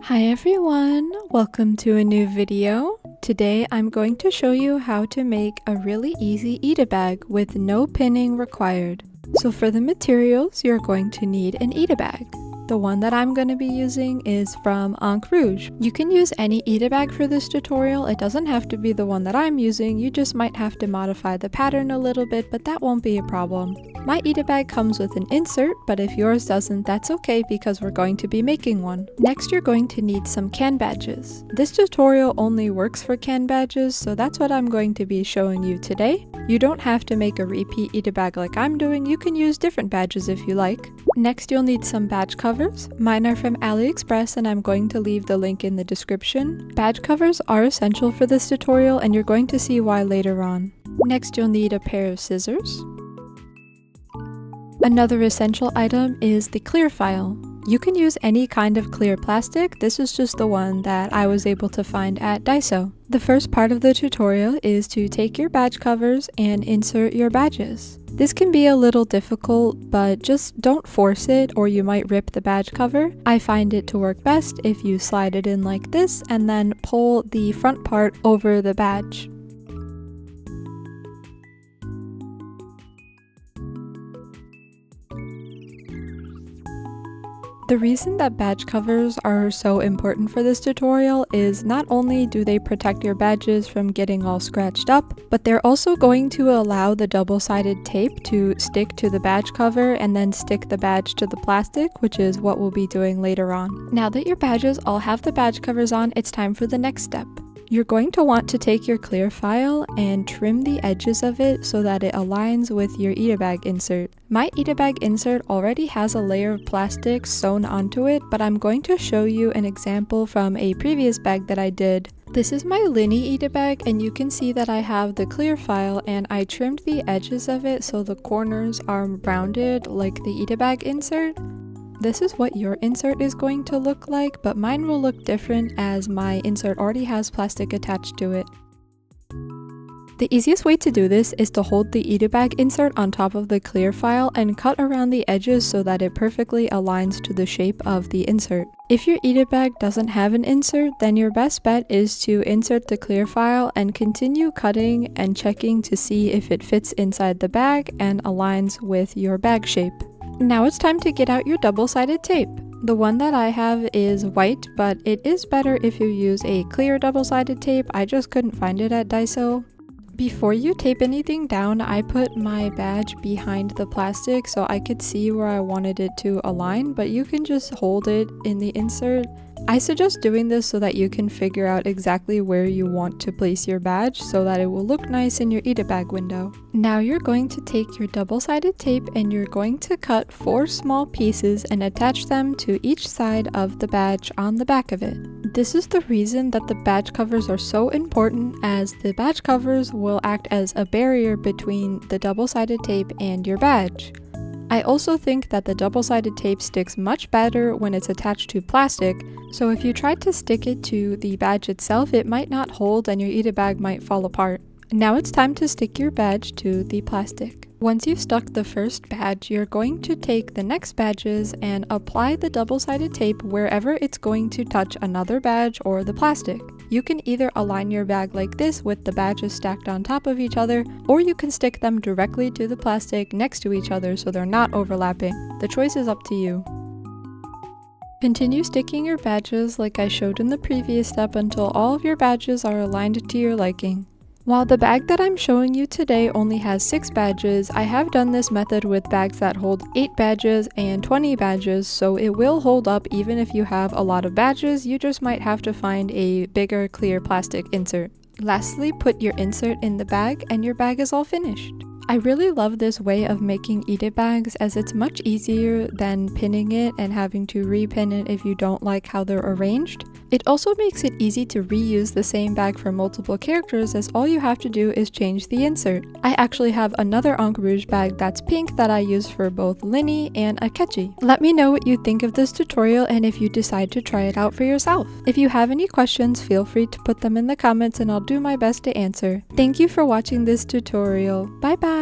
Hi everyone, welcome to a new video. Today I'm going to show you how to make a really easy Ita bag with no pinning required. So for the materials, you're going to need an Ita bag. The one that I'm going to be using is from Ankh Rouge. You can use any Ita bag for this tutorial. It doesn't have to be the one that I'm using. You just might have to modify the pattern a little bit, but that won't be a problem. My Ita bag comes with an insert, but if yours doesn't, that's okay because we're going to be making one. Next, you're going to need some can badges. This tutorial only works for can badges, so that's what I'm going to be showing you today. You don't have to make a repeat Ita bag like I'm doing. You can use different badges if you like. Next, you'll need some badge covers. Mine are from AliExpress and I'm going to leave the link in the description. Badge covers are essential for this tutorial and you're going to see why later on. Next, you'll need a pair of scissors. Another essential item is the clear file. You can use any kind of clear plastic. This is just the one that I was able to find at Daiso. The first part of the tutorial is to take your badge covers and insert your badges. This can be a little difficult, but just don't force it or you might rip the badge cover. I find it to work best if you slide it in like this and then pull the front part over the badge. The reason that badge covers are so important for this tutorial is not only do they protect your badges from getting all scratched up, but they're also going to allow the double-sided tape to stick to the badge cover and then stick the badge to the plastic, which is what we'll be doing later on. Now that your badges all have the badge covers on, it's time for the next step. You're going to want to take your clear file and trim the edges of it so that it aligns with your Ita bag insert. My Ita bag insert already has a layer of plastic sewn onto it, but I'm going to show you an example from a previous bag that I did. This is my Linny Ita bag and you can see that I have the clear file and I trimmed the edges of it so the corners are rounded like the Ita bag insert. This is what your insert is going to look like, but mine will look different as my insert already has plastic attached to it. The easiest way to do this is to hold the Ita bag insert on top of the clear file and cut around the edges so that it perfectly aligns to the shape of the insert. If your Ita bag doesn't have an insert, then your best bet is to insert the clear file and continue cutting and checking to see if it fits inside the bag and aligns with your bag shape. Now it's time to get out your double-sided tape. The one that I have is white, but it is better if you use a clear double-sided tape. I just couldn't find it at Daiso. Before you tape anything down, I put my badge behind the plastic so I could see where I wanted it to align, but you can just hold it in the insert. I suggest doing this so that you can figure out exactly where you want to place your badge so that it will look nice in your Ita bag window. Now you're going to take your double-sided tape and you're going to cut 4 small pieces and attach them to each side of the badge on the back of it. This is the reason that the badge covers are so important, as the badge covers will act as a barrier between the double-sided tape and your badge. I also think that the double-sided tape sticks much better when it's attached to plastic, so if you tried to stick it to the badge itself, it might not hold and your Ita bag might fall apart. Now it's time to stick your badge to the plastic. Once you've stuck the first badge, you're going to take the next badges and apply the double-sided tape wherever it's going to touch another badge or the plastic. You can either align your bag like this with the badges stacked on top of each other, or you can stick them directly to the plastic next to each other so they're not overlapping. The choice is up to you. Continue sticking your badges like I showed in the previous step until all of your badges are aligned to your liking. While the bag that I'm showing you today only has 6 badges, I have done this method with bags that hold 8 badges and 20 badges, so it will hold up even if you have a lot of badges. You just might have to find a bigger clear plastic insert. Lastly, put your insert in the bag and your bag is all finished. I really love this way of making Ita bags as it's much easier than pinning it and having to repin it if you don't like how they're arranged. It also makes it easy to reuse the same bag for multiple characters, as all you have to do is change the insert. I actually have another Ankh Rouge bag that's pink that I use for both Linny and Akechi. Let me know what you think of this tutorial and if you decide to try it out for yourself. If you have any questions, feel free to put them in the comments and I'll do my best to answer. Thank you for watching this tutorial. Bye bye!